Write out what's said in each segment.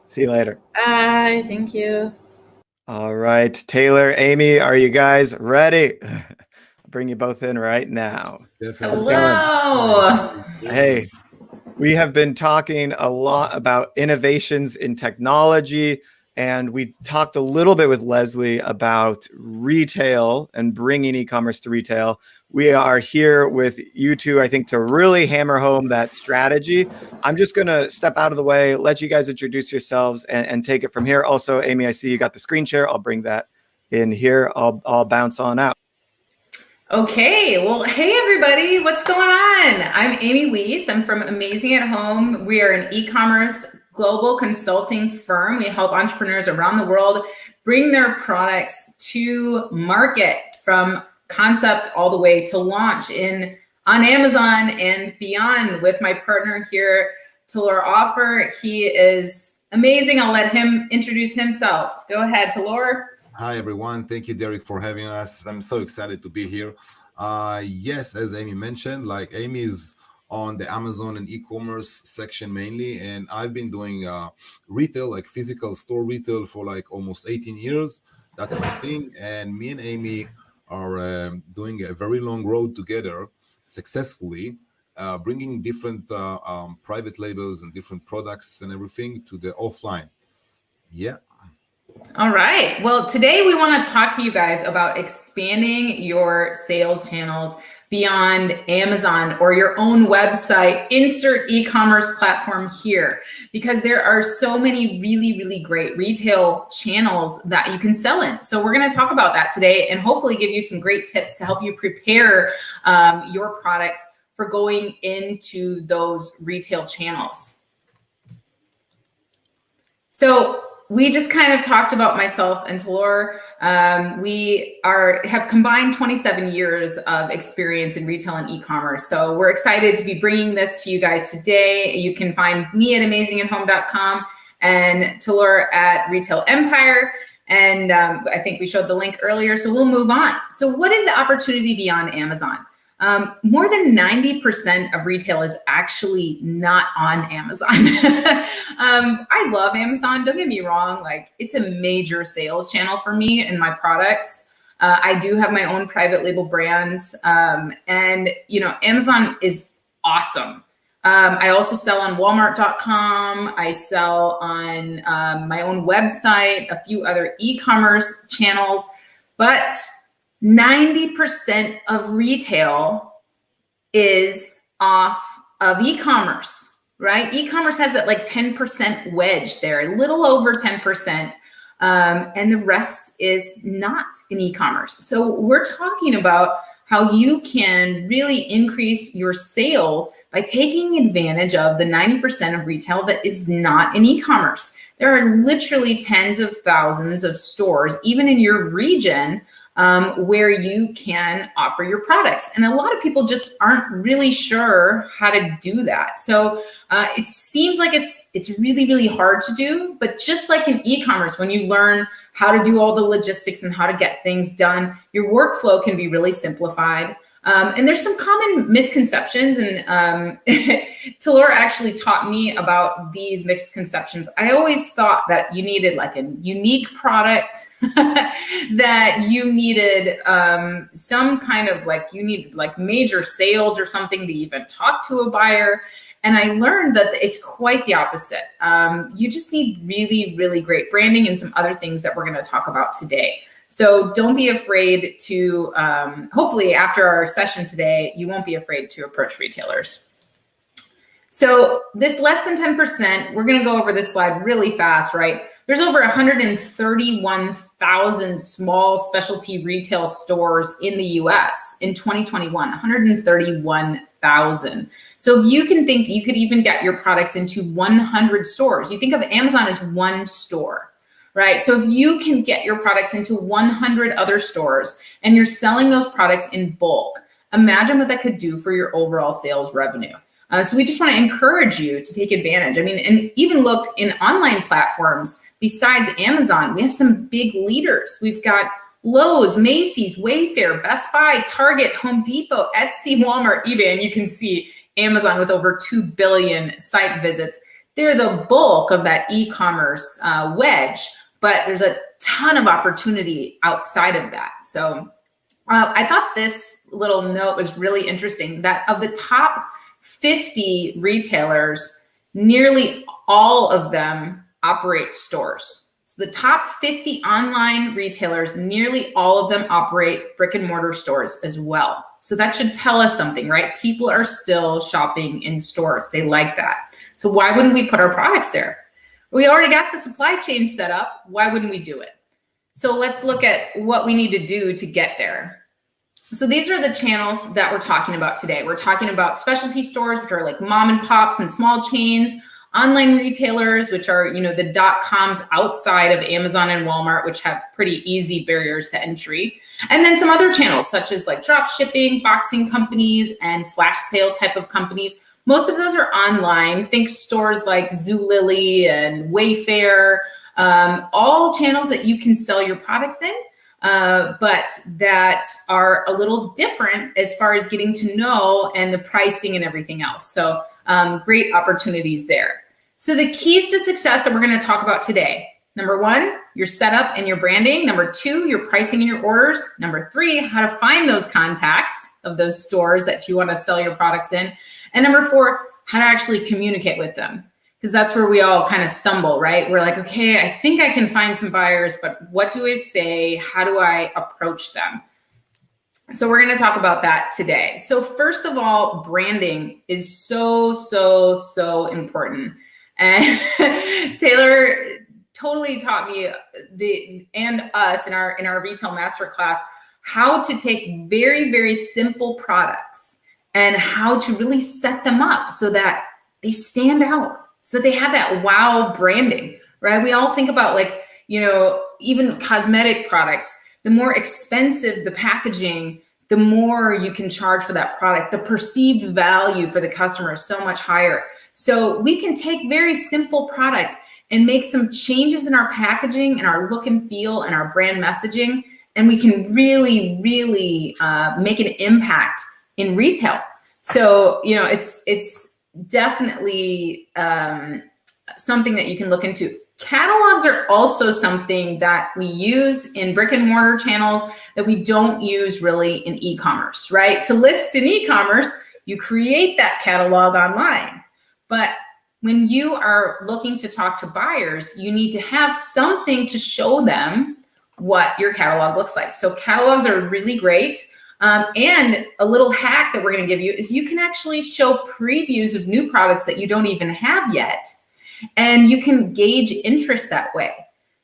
See you later. Bye. Thank you. All right, Taylor, Amy, are you guys ready? I'll bring you both in right now. Definitely. Hello. Hey, we have been talking a lot about innovations in technology, and we talked a little bit with Leslie about retail and bringing e-commerce to retail. We are here with you two, I think, to really hammer home that strategy. I'm just going to step out of the way, let you guys introduce yourselves and take it from here. Also, Amy, I see you got the screen share. I'll bring that in here. I'll bounce on out. Okay, well, hey everybody, what's going on? I'm Amy Weiss. I'm from Amazing at Home. We are an e-commerce global consulting firm. We help entrepreneurs around the world bring their products to market from concept all the way to launch on Amazon and beyond with my partner here, Talor Ofer. He is amazing. I'll let him introduce himself. Go ahead, Talor. Hi, everyone. Thank you, Derek, for having us. I'm so excited to be here. Yes, as Amy mentioned, like Amy is on the Amazon and e-commerce section mainly, and I've been doing retail, like physical store retail for like almost 18 years. That's my thing. And me and Amy are doing a very long road together successfully, bringing different private labels and different products and everything to the offline. Yeah. All right. Well, today we want to talk to you guys about expanding your sales channels beyond Amazon or your own website. Insert e-commerce platform here, because there are so many really, really great retail channels that you can sell in. So we're going to talk about that today and hopefully give you some great tips to help you prepare your products for going into those retail channels. So we just kind of talked about myself and Talor. We have combined 27 years of experience in retail and e-commerce. So we're excited to be bringing this to you guys today. You can find me at amazingathome.com and Talor at Retail Empire. And I think we showed the link earlier, so we'll move on. So what is the opportunity beyond Amazon? More than 90% of retail is actually not on Amazon. I love Amazon, don't get me wrong. Like, it's a major sales channel for me and my products. I do have my own private label brands. And you know, Amazon is awesome. I also sell on Walmart.com. I sell on my own website, a few other e-commerce channels, but 90% of retail is off of e-commerce, right? E-commerce has that like 10% wedge there, a little over 10%. And the rest is not in e-commerce. So we're talking about how you can really increase your sales by taking advantage of the 90% of retail that is not in e-commerce. There are literally tens of thousands of stores, even in your region, where you can offer your products. And a lot of people just aren't really sure how to do that. So it seems like it's really, really hard to do, but just like in e-commerce, when you learn how to do all the logistics and how to get things done, your workflow can be really simplified. And there's some common misconceptions, and Talor actually taught me about these misconceptions. I always thought that you needed like a unique product, that you needed some kind of like, you needed like major sales or something to even talk to a buyer. And I learned that it's quite the opposite. You just need really, really great branding and some other things that we're going to talk about today. So don't be afraid to, hopefully after our session today, you won't be afraid to approach retailers. So this less than 10%, we're going to go over this slide really fast, right? There's over 131,000 small specialty retail stores in the US in 2021, 131,000. So if you can think, you could even get your products into 100 stores. You think of Amazon as one store, right? So if you can get your products into 100 other stores and you're selling those products in bulk, imagine what that could do for your overall sales revenue. So we just want to encourage you to take advantage. I mean, and even look in online platforms besides Amazon, we have some big leaders. We've got Lowe's, Macy's, Wayfair, Best Buy, Target, Home Depot, Etsy, Walmart, eBay, and you can see Amazon with over 2 billion site visits. they're the bulk of that e-commerce wedge, but there's a ton of opportunity outside of that. So I thought this little note was really interesting, that of the top 50 retailers, nearly all of them operate stores. So the top 50 online retailers, nearly all of them operate brick and mortar stores as well. So that should tell us something, right? People are still shopping in stores. They like that. So why wouldn't we put our products there? We already got the supply chain set up. Why wouldn't we do it? So let's look at what we need to do to get there. So these are the channels that we're talking about today. We're talking about specialty stores, which are like mom and pops and small chains, online retailers, which are, you know, the .coms outside of Amazon and Walmart, which have pretty easy barriers to entry. And then some other channels, such as like drop shipping, boxing companies, and flash sale type of companies. Most of those are online. Think stores like Zulily and Wayfair, all channels that you can sell your products in, but that are a little different as far as getting to know and the pricing and everything else. So great opportunities there. So the keys to success that we're going to talk about today. Number one, your setup and your branding. Number two, your pricing and your orders. Number three, how to find those contacts of those stores that you want to sell your products in. And number four, how to actually communicate with them. Because that's where we all kind of stumble, right? We're like, okay, I think I can find some buyers, but what do I say? How do I approach them? So we're going to talk about that today. So first of all, branding is so important. And Talor totally taught me and us in our retail masterclass how to take very simple products and how to really set them up so that they stand out, so they have that wow branding, right? We all think about, like, you know, even cosmetic products, the more expensive the packaging, the more you can charge for that product. The perceived value for the customer is so much higher. So we can take very simple products and make some changes in our packaging and our look and feel and our brand messaging, and we can really make an impact in retail. So, you know, it's definitely something that you can look into. Catalogs are also something that we use in brick and mortar channels that we don't use really in e-commerce, right? To list in e-commerce, you create that catalog online. But when you are looking to talk to buyers, you need to have something to show them what your catalog looks like. So catalogs are really great. And a little hack that we're going to give you is you can actually show previews of new products that you don't even have yet. And you can gauge interest that way.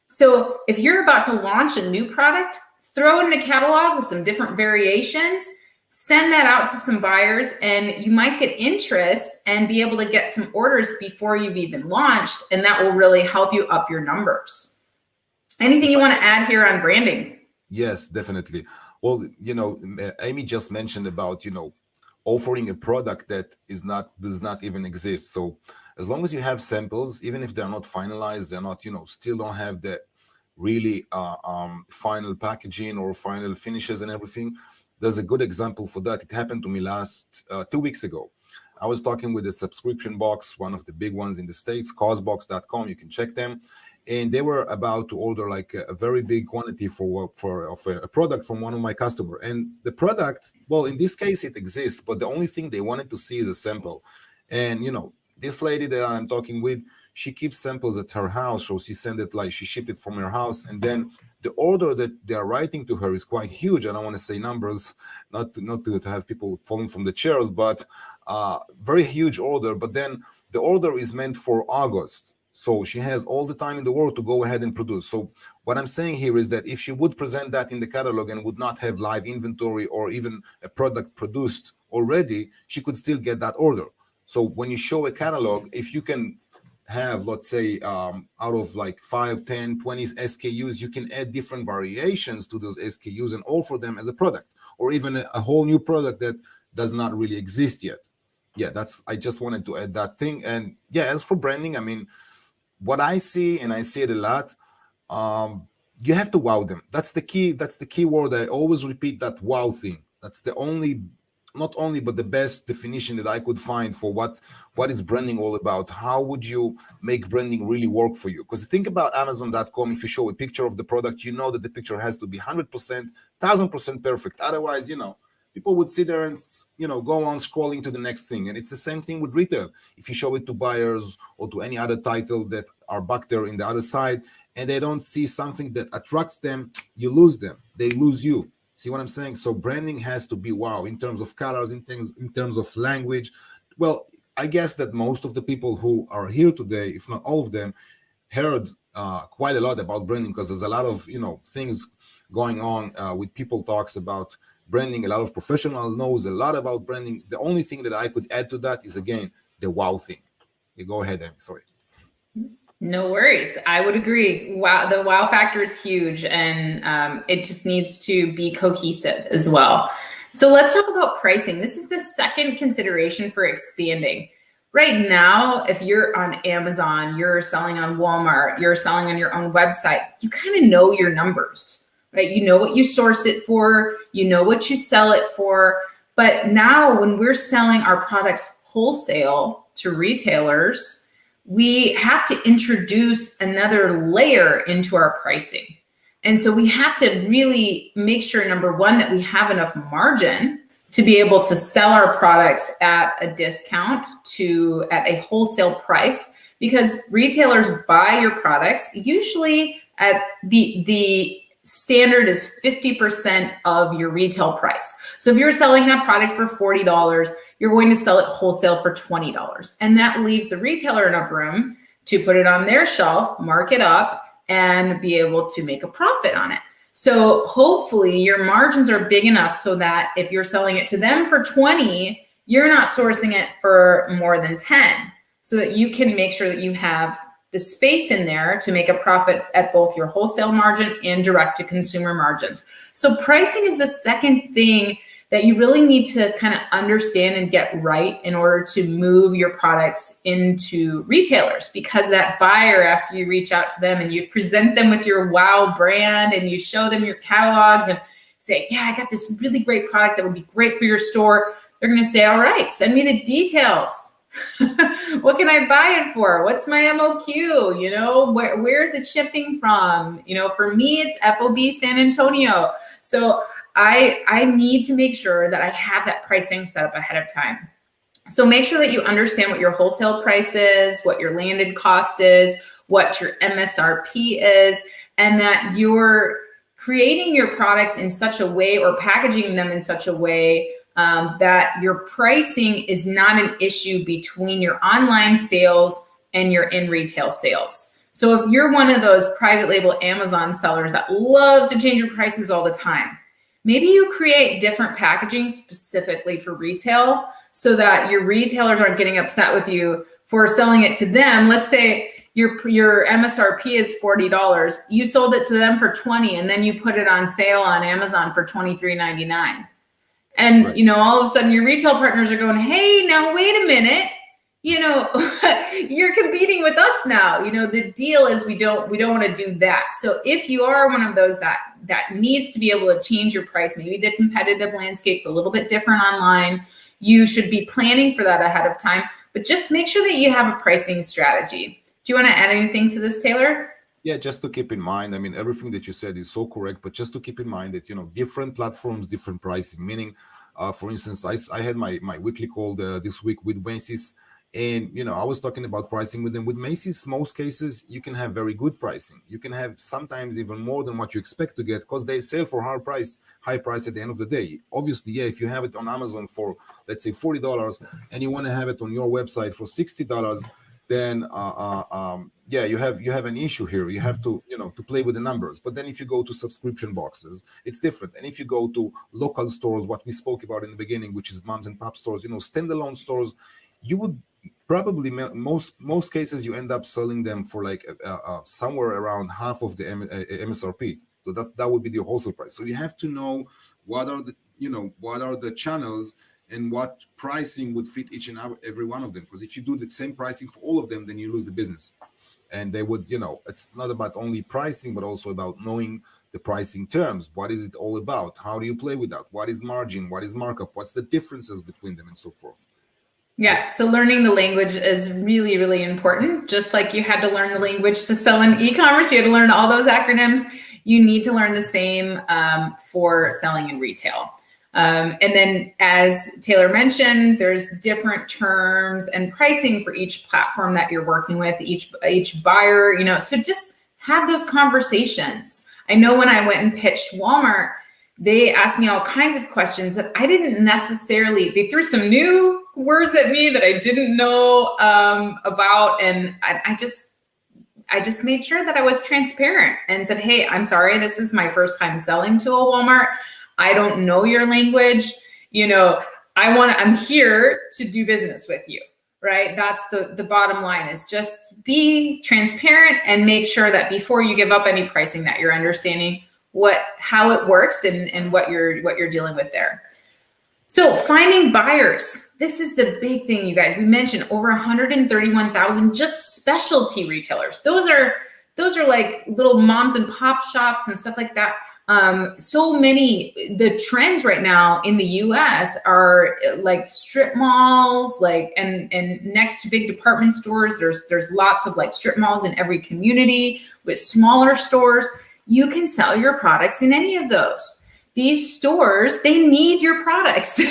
So if you're about to launch a new product, throw in a catalog with some different variations, send that out to some buyers, and you might get interest and be able to get some orders before you've even launched. And that will really help you up your numbers. Anything you want to add here on branding? Yes, definitely. Well, you know, Amy just mentioned about, you know, offering a product that does not even exist. So as long as you have samples, even if they're not finalized, they're not, you know, still don't have the really final packaging or final finishes and everything. There's a good example for that. It happened to me last 2 weeks ago. I was talking with a subscription box, one of the big ones in the States, cosbox.com. You can check them. And they were about to order like a very big quantity of a product from one of my customers. And the product, well, in this case, it exists, but the only thing they wanted to see is a sample. And, you know, this lady that I'm talking with, she keeps samples at her house. So she sent it, like she shipped it from her house. And then the order that they are writing to her is quite huge. I don't want to say numbers, not to have people falling from the chairs, but very huge order. But then the order is meant for August. So she has all the time in the world to go ahead and produce. So what I'm saying here is that if she would present that in the catalog and would not have live inventory or even a product produced already, she could still get that order. So when you show a catalog, if you can have, let's say, out of like 5, 10, 20 SKUs, you can add different variations to those SKUs and offer them as a product, or even a whole new product that does not really exist yet. Yeah, I just wanted to add that thing. And yeah, as for branding, I mean, what I see, and I see it a lot, you have to wow them. That's the key. That's the key word. I always repeat that wow thing. That's the only not only, but the best definition that I could find for what is branding all about. How would you make branding really work for you? Because think about Amazon.com. If you show a picture of the product, you know that the picture has to be 100%, 1000% perfect. Otherwise, people would sit there and, go on scrolling to the next thing. And it's the same thing with retail. If you show it to buyers or to any other title that are back there in the other side, and they don't see something that attracts them, you lose them. They lose you. See what I'm saying? So branding has to be wow in terms of colors, in terms of language. Well, I guess that most of the people who are here today, if not all of them, heard quite a lot about branding, because there's a lot of things going on with people talks about branding. A lot of professional knows a lot about branding. The only thing that I could add to that is, again, the wow thing. You go ahead, Amy. Sorry. No worries. I would agree. Wow, the wow factor is huge, and it just needs to be cohesive as well. So let's talk about pricing. This is the second consideration for expanding. Right now, if you're on Amazon, you're selling on Walmart, you're selling on your own website, you kind of know your numbers, right? You know what you source it for, you know what you sell it for. But now when we're selling our products wholesale to retailers, we have to introduce another layer into our pricing. And so we have to really make sure, number one, that we have enough margin to be able to sell our products at a discount at a wholesale price, because retailers buy your products usually at the standard is 50% of your retail price. So if you're selling that product for $40, you're going to sell it wholesale for $20. And that leaves the retailer enough room to put it on their shelf, mark it up, and be able to make a profit on it. So hopefully your margins are big enough so that if you're selling it to them for 20, you're not sourcing it for more than 10, so that you can make sure that you have the space in there to make a profit at both your wholesale margin and direct to consumer margins. So pricing is the second thing that you really need to kind of understand and get right in order to move your products into retailers, because that buyer, after you reach out to them and you present them with your wow brand and you show them your catalogs and say, yeah, I got this really great product that would be great for your store, they're going to say, all right, send me the details. What can I buy it for? What's my MOQ? Where is it shipping from? For me, it's FOB San Antonio. So I need to make sure that I have that pricing set up ahead of time. So make sure that you understand what your wholesale price is, what your landed cost is, what your MSRP is, and that you're creating your products in such a way or packaging them in such a way that your pricing is not an issue between your online sales and your in-retail sales. So if you're one of those private label Amazon sellers that loves to change your prices all the time, maybe you create different packaging specifically for retail so that your retailers aren't getting upset with you for selling it to them. Let's say your MSRP is $40. You sold it to them for $20, and then you put it on sale on Amazon for $23.99. And, right. All of a sudden your retail partners are going, hey, now wait a minute, you're competing with us now. The deal is we don't want to do that. So if you are one of those that needs to be able to change your price, maybe the competitive landscape's a little bit different online, you should be planning for that ahead of time, but just make sure that you have a pricing strategy. Do you want to add anything to this, Talor? Yeah, just to keep in mind, everything that you said is so correct, but just to keep in mind that, different platforms, different pricing, meaning, for instance, I had my weekly call this week with Macy's, and, I was talking about pricing with them. With Macy's, most cases, you can have very good pricing. You can have sometimes even more than what you expect to get, because they sell for high price at the end of the day. Obviously, yeah, if you have it on Amazon for, let's say, $40 and you want to have it on your website for $60, then you have an issue here. You have to to play with the numbers. But then if you go to subscription boxes, it's different. And if you go to local stores, what we spoke about in the beginning, which is moms and pop stores, standalone stores, you would probably most cases you end up selling them for like somewhere around half of the MSRP. So that would be the wholesale price. So you have to know what are the channels and what pricing would fit each and every one of them. Because if you do the same pricing for all of them, then you lose the business. And they would, it's not about only pricing, but also about knowing the pricing terms. What is it all about? How do you play with that? What is margin? What is markup? What's the differences between them and so forth? Yeah, so learning the language is really, really important. Just like you had to learn the language to sell in e-commerce, you had to learn all those acronyms. You need to learn the same for selling in retail. And then, as Talor mentioned, there's different terms and pricing for each platform that you're working with, each buyer. So just have those conversations. I know when I went and pitched Walmart, they asked me all kinds of questions that I didn't necessarily. They threw some new words at me that I didn't know about, and I just made sure that I was transparent and said, hey, I'm sorry, this is my first time selling to a Walmart. I don't know your language. I'm here to do business with you, right? That's the bottom line, is just be transparent and make sure that before you give up any pricing that you're understanding how it works and what you're dealing with there. So finding buyers, this is the big thing, you guys. We mentioned over 131,000 just specialty retailers. Those are like little moms and pop shops and stuff like that. So many, the trends right now in the US are like strip malls, and next to big department stores, there's lots of like strip malls in every community with smaller stores. You can sell your products in any of those. These stores, they need your products.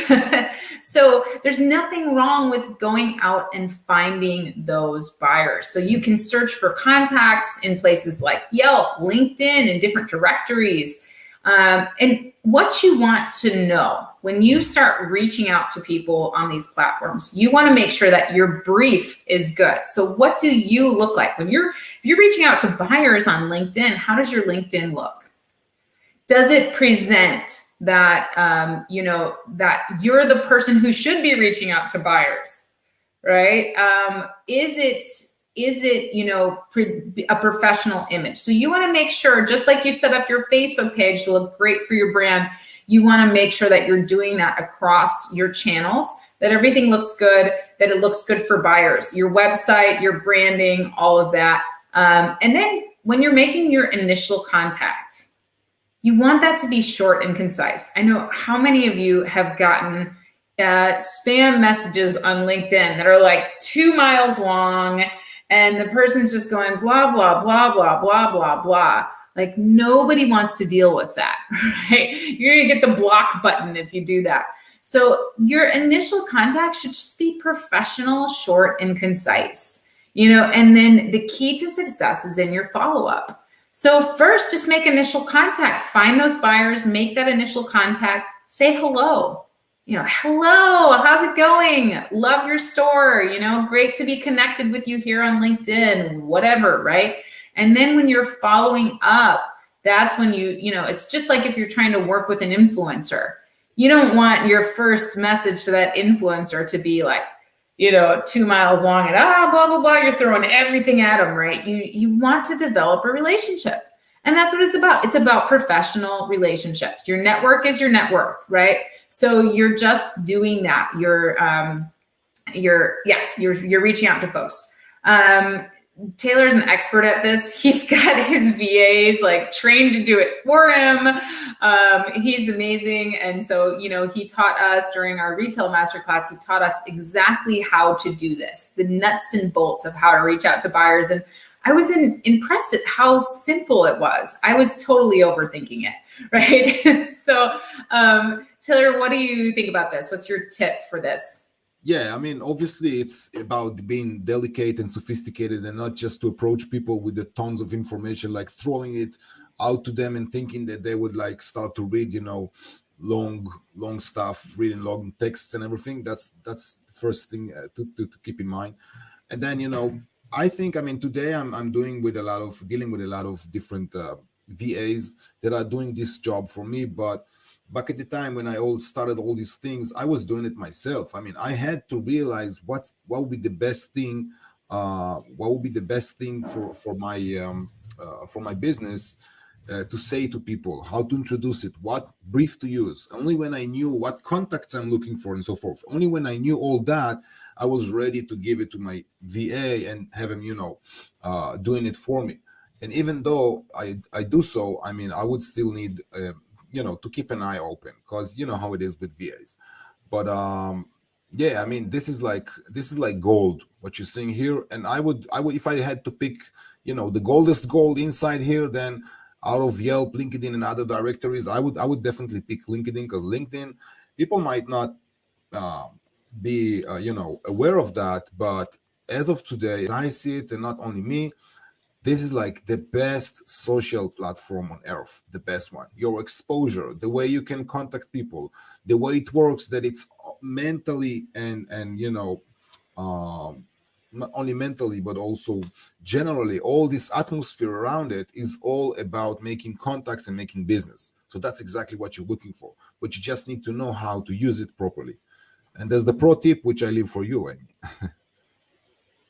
So there's nothing wrong with going out and finding those buyers. So you can search for contacts in places like Yelp, LinkedIn, and different directories. And what you want to know when you start reaching out to people on these platforms, you want to make sure that your brief is good. So what do you look like if you're reaching out to buyers on LinkedIn? How does your LinkedIn look? Does it present that, that you're the person who should be reaching out to buyers, right? Is it a professional image? So you want to make sure, just like you set up your Facebook page to look great for your brand, you want to make sure that you're doing that across your channels, that everything looks good, that it looks good for buyers, your website, your branding, all of that. And then when you're making your initial contact, you want that to be short and concise. I know how many of you have gotten spam messages on LinkedIn that are like 2 miles long, and the person's just going blah, blah, blah, blah, blah, blah, blah. Like nobody wants to deal with that, right? You're gonna get the block button if you do that. So your initial contact should just be professional, short, and concise, and then the key to success is in your follow-up. So first, just make initial contact, find those buyers, make that initial contact, say hello. Hello, how's it going? Love your store, great to be connected with you here on LinkedIn, whatever, right? And then when you're following up, that's when it's just like if you're trying to work with an influencer. You don't want your first message to that influencer to be like, 2 miles long and blah, blah, blah. You're throwing everything at them, right? You want to develop a relationship. And that's what it's about. It's about professional relationships. Your network is your net worth, right? So you're just doing that. You're reaching out to folks. Talor's an expert at this. He's got his VAs like trained to do it for him. He's amazing. And so, he taught us during our retail masterclass, he taught us exactly how to do this, the nuts and bolts of how to reach out to buyers. And I was impressed at how simple it was. I was totally overthinking it, right? So, Talor, what do you think about this? What's your tip for this? Yeah, I mean, obviously it's about being delicate and sophisticated and not just to approach people with the tons of information, like throwing it out to them and thinking that they would like start to read, long stuff, reading long texts and everything. That's the first thing to keep in mind. And then, I think, today I'm dealing with a lot of different VAs that are doing this job for me, but back at the time when I started all these things, I was doing it myself. I had to realize what would be the best thing, for my business to say to people, how to introduce it, what brief to use. Only when I knew what contacts I'm looking for and so forth. Only when I knew all that, I was ready to give it to my VA and have him, doing it for me. And even though I do so, I mean, I would still need, to keep an eye open, because you know how it is with VAs. But yeah, I mean, this is like gold, what you're seeing here. And I would, if I had to pick, the goldest gold inside here, then out of Yelp, LinkedIn, and other directories, I would definitely pick LinkedIn, because LinkedIn, people might not be aware of that, but as of today, I see it, and not only me, this is like the best social platform on earth, the best one. Your exposure, the way you can contact people, the way it works, that it's mentally and not only mentally, but also generally, all this atmosphere around it is all about making contacts and making business. So that's exactly what you're looking for, but you just need to know how to use it properly. And there's the pro tip, which I leave for you, Amy.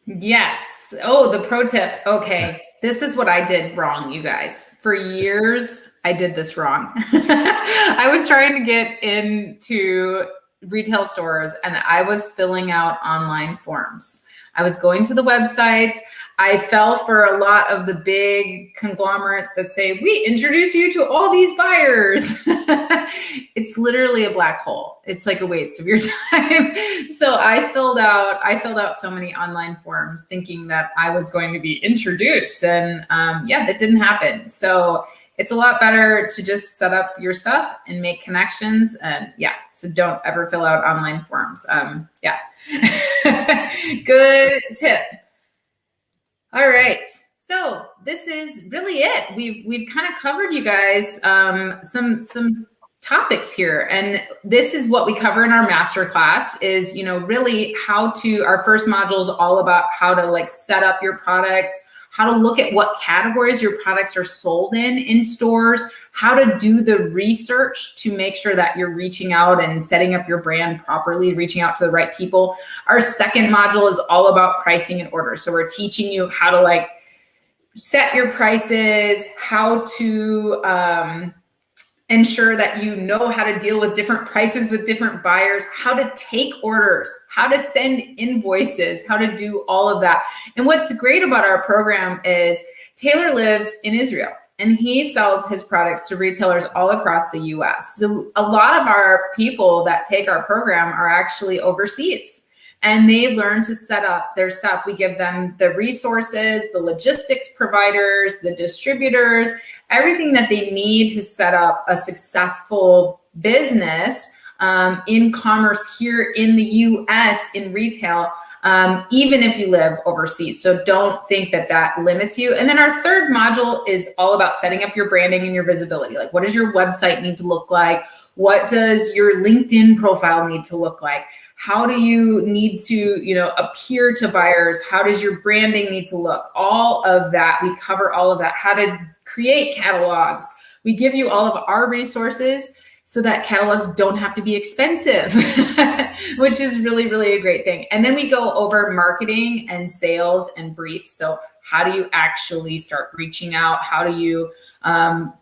Yes. Oh, the pro tip. Okay. This is what I did wrong, you guys. For years, I did this wrong. I was trying to get into retail stores and I was filling out online forms. I was going to the websites. I fell for a lot of the big conglomerates that say, we introduce you to all these buyers. It's literally a black hole. It's like a waste of your time. So I filled out so many online forms thinking that I was going to be introduced. And yeah, that didn't happen. So it's a lot better to just set up your stuff and make connections. And yeah, so don't ever fill out online forms. Yeah. Good tip. All right. So this is really it. We've kind of covered, you guys, some topics here. And this is what we cover in our masterclass is, really how to, our first module is all about how to like set up your products, how to look at what categories your products are sold in stores, how to do the research to make sure that you're reaching out and setting up your brand properly, reaching out to the right people. Our second module is all about pricing and orders. So we're teaching you how to like set your prices, how to ensure that you know how to deal with different prices with different buyers, how to take orders, how to send invoices, how to do all of that. And what's great about our program is Talor lives in Israel and he sells his products to retailers all across the US. So a lot of our people that take our program are actually overseas. And they learn to set up their stuff. We give them the resources, the logistics providers, the distributors, everything that they need to set up a successful business in commerce here in the US in retail, even if you live overseas. So don't think that that limits you. And then our third module is all about setting up your branding and your visibility. Like, what does your website need to look like? What does your LinkedIn profile need to look like? How do you need to, appear to buyers? How does your branding need to look? All of that, we cover all of that. How to create catalogs. We give you all of our resources so that catalogs don't have to be expensive, which is really, really a great thing. And then we go over marketing and sales and briefs. So how do you actually start reaching out? How do you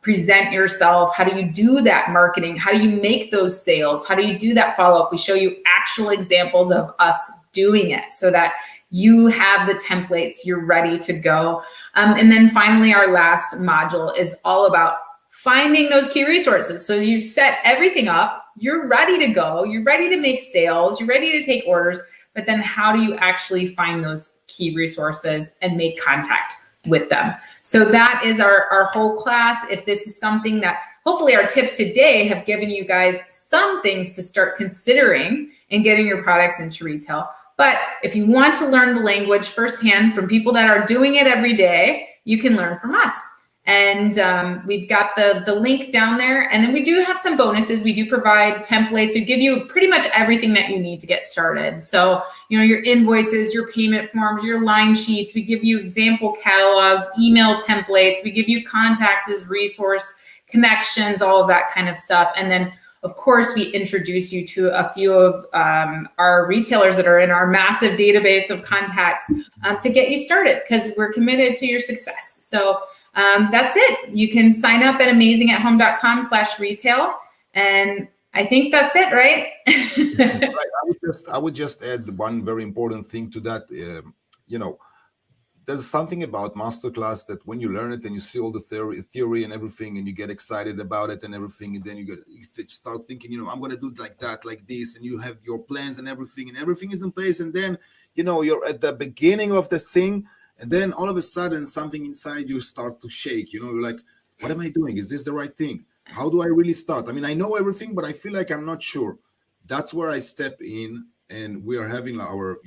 present yourself? How do you do that marketing? How do you make those sales? How do you do that follow-up? We show you actual examples of us doing it so that you have the templates, you're ready to go. And then finally, our last module is all about finding those key resources. So you've set everything up, you're ready to go, you're ready to make sales, you're ready to take orders, but then how do you actually find those key resources and make contact with them? So that is our whole class. If this is something that hopefully our tips today have given you guys some things to start considering in getting your products into retail. But if you want to learn the language firsthand from people that are doing it every day, you can learn from us. And we've got the link down there. And then we do have some bonuses. We do provide templates. We give you pretty much everything that you need to get started. So, your invoices, your payment forms, your line sheets. We give you example catalogs, email templates. We give you contacts as resource connections, all of that kind of stuff. And then, of course, we introduce you to a few of our retailers that are in our massive database of contacts to get you started because we're committed to your success. So that's it. You can sign up at amazingathome.com/retail. And I think that's it, right? Right. I would just add one very important thing to that. there's something about masterclass that when you learn it and you see all the theory and everything, and you get excited about it and everything, and then you start thinking, I'm going to do it like that, like this, and you have your plans and everything is in place, and then you're at the beginning of the thing, and then all of a sudden something inside you start to shake. You're like, what am I doing? Is this the right thing? How do I really start? I mean, I know everything, but I feel like I'm not sure. That's where I step in. And we are having our,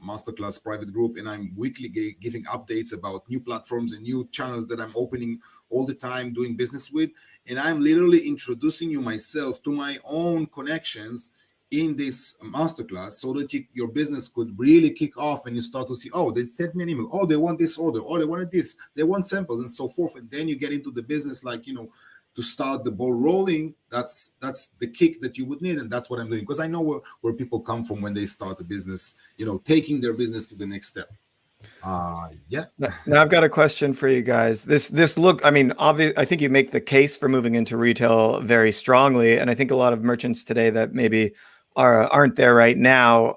masterclass private group, and I'm weekly giving updates about new platforms and new channels that I'm opening all the time, doing business with. And I'm literally introducing you myself to my own connections in this masterclass, so that your business could really kick off, and you start to see, oh, they sent me an email. Oh, they want this order. Oh, they wanted this. They want samples and so forth. And then you get into the business, to start the ball rolling. That's the kick that you would need, and that's what I'm doing, because I know where people come from when they start a business, taking their business to the next step. Yeah. Now I've got a question for you guys. This look, I mean, I think you make the case for moving into retail very strongly, and I think a lot of merchants today that maybe aren't there right now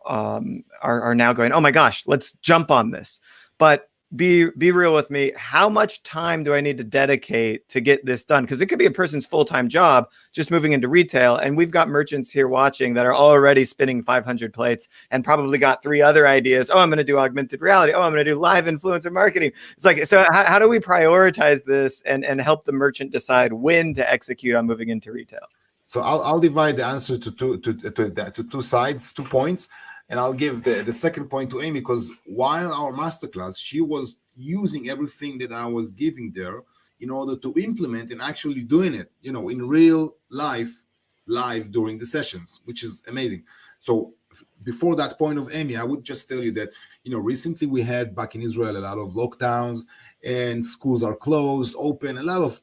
are now going, oh my gosh, let's jump on this. But be real with me. How much time do I need to dedicate to get this done? Because it could be a person's full-time job just moving into retail. And we've got merchants here watching that are already spinning 500 plates and probably got 3 other ideas. Oh, I'm going to do augmented reality. Oh, I'm going to do live influencer marketing. It's like, so how do we prioritize this and help the merchant decide when to execute on moving into retail? So I'll divide the answer to two sides, 2 points. And I'll give the second point to Amy, because while our masterclass, she was using everything that I was giving there in order to implement and actually doing it, in real life, live during the sessions, which is amazing. So before that point of Amy, I would just tell you that, recently we had back in Israel a lot of lockdowns, and schools are closed, open, a lot of,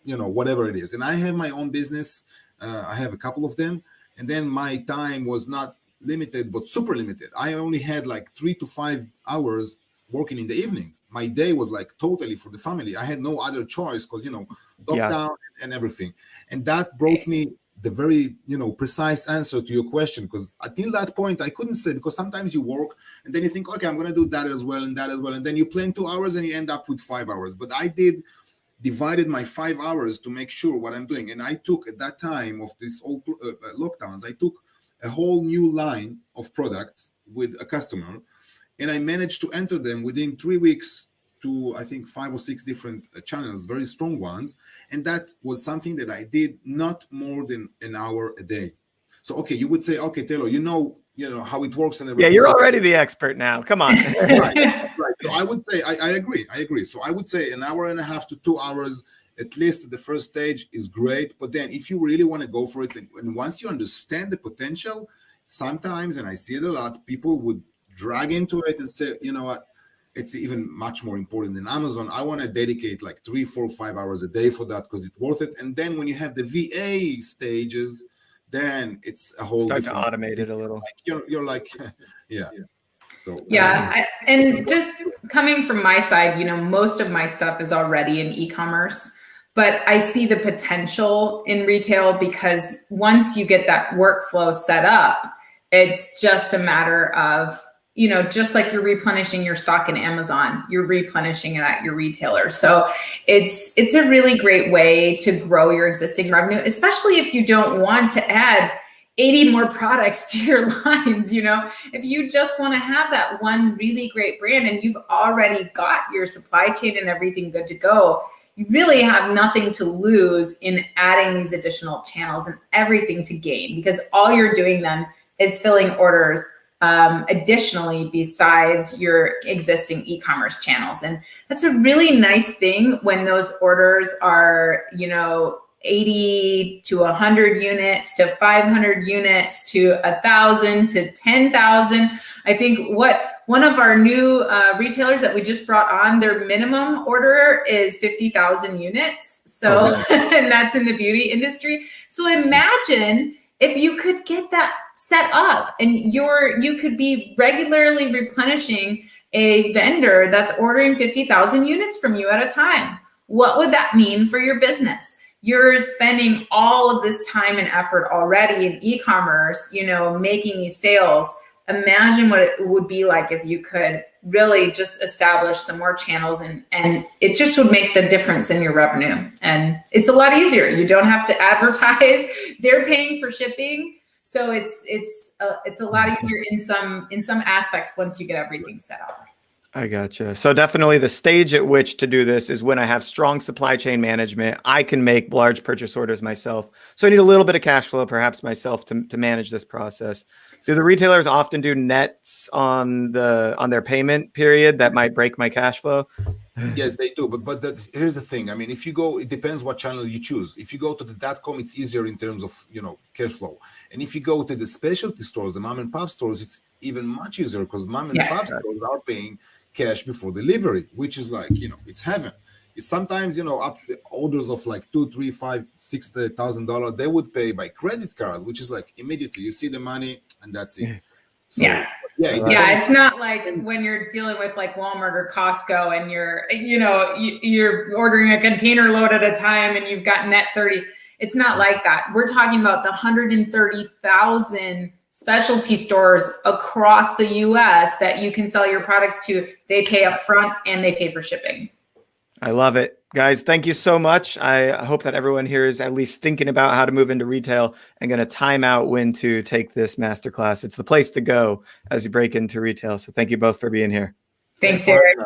whatever it is. And I have my own business. I have a couple of them. And then my time was not limited, but super limited. I only had like 3 to 5 hours working in the evening. My day was like totally for the family. I had no other choice, because lockdown and everything. And that brought me the very precise answer to your question, because until that point I couldn't say, because sometimes you work and then you think, okay, I'm going to do that as well and that as well, and then you plan 2 hours and you end up with 5 hours. But I divided my 5 hours to make sure what I'm doing. And I took, at that time of this old lockdowns, I took a whole new line of products with a customer, and I managed to enter them within 3 weeks to, I think, 5 or 6 different channels, very strong ones. And that was something that I did not more than an hour a day. So, okay, you would say, okay, Taylor, you know how it works and everything. Yeah, you're already the expert now. Come on. Right. So I would say, I agree. So I would say an hour and a half to 2 hours, at least at the first stage, is great. But then if you really want to go for it, and once you understand the potential, sometimes, and I see it a lot, people would drag into it and say, you know what, it's even much more important than Amazon. I want to dedicate like 3, 4, 5 hours a day for that, because it's worth it. And then when you have the VA stages, then it's a whole start to automate it a little. Like you're like, yeah. So and just coming from my side, most of my stuff is already in e-commerce, but I see the potential in retail, because once you get that workflow set up, it's just a matter of, just like you're replenishing your stock in Amazon, you're replenishing it at your retailer. So it's a really great way to grow your existing revenue, especially if you don't want to add 80 more products to your lines. If you just want to have that one really great brand and you've already got your supply chain and everything good to go, you really have nothing to lose in adding these additional channels and everything to gain, because all you're doing then is filling orders additionally besides your existing e-commerce channels. And that's a really nice thing when those orders are, 80 to 100 units to 500 units to 1,000 to 10,000. I think one of our new retailers that we just brought on, their minimum order is 50,000 units. So, and that's in the beauty industry. So imagine if you could get that set up and you could be regularly replenishing a vendor that's ordering 50,000 units from you at a time. What would that mean for your business? You're spending all of this time and effort already in e-commerce, making these sales. imagine what it would be like if you could really just establish some more channels, and it just would make the difference in your revenue. And it's a lot easier. You don't have to advertise. They're paying for shipping. So it's a lot easier in some aspects once you get everything set up. I gotcha. So definitely the stage at which to do this is when I have strong supply chain management. I can make large purchase orders myself. So I need a little bit of cash flow, perhaps myself, to manage this process. Do the retailers often do nets on their payment period that might break my cash flow? Yes, they do. But here's the thing. I mean, if you go, it depends what channel you choose. If you go to the .com, it's easier in terms of, cash flow. And if you go to the specialty stores, the mom and pop stores, it's even much easier because mom and pop stores are paying cash before delivery, which is like, it's heaven. It's sometimes, up to orders of like $2,000, $3,000, $5,000, $6,000, they would pay by credit card, which is like immediately you see the money and that's it. So, it's not like when you're dealing with like Walmart or Costco and you're ordering a container load at a time and you've got net 30. It's not like that. We're talking about the 130,000 specialty stores across the US that you can sell your products to. They pay up front and they pay for shipping. I love it. Guys, thank you so much. I hope that everyone here is at least thinking about how to move into retail and going to time out when to take this masterclass. It's the place to go as you break into retail. So thank you both for being here. Thanks, Derek.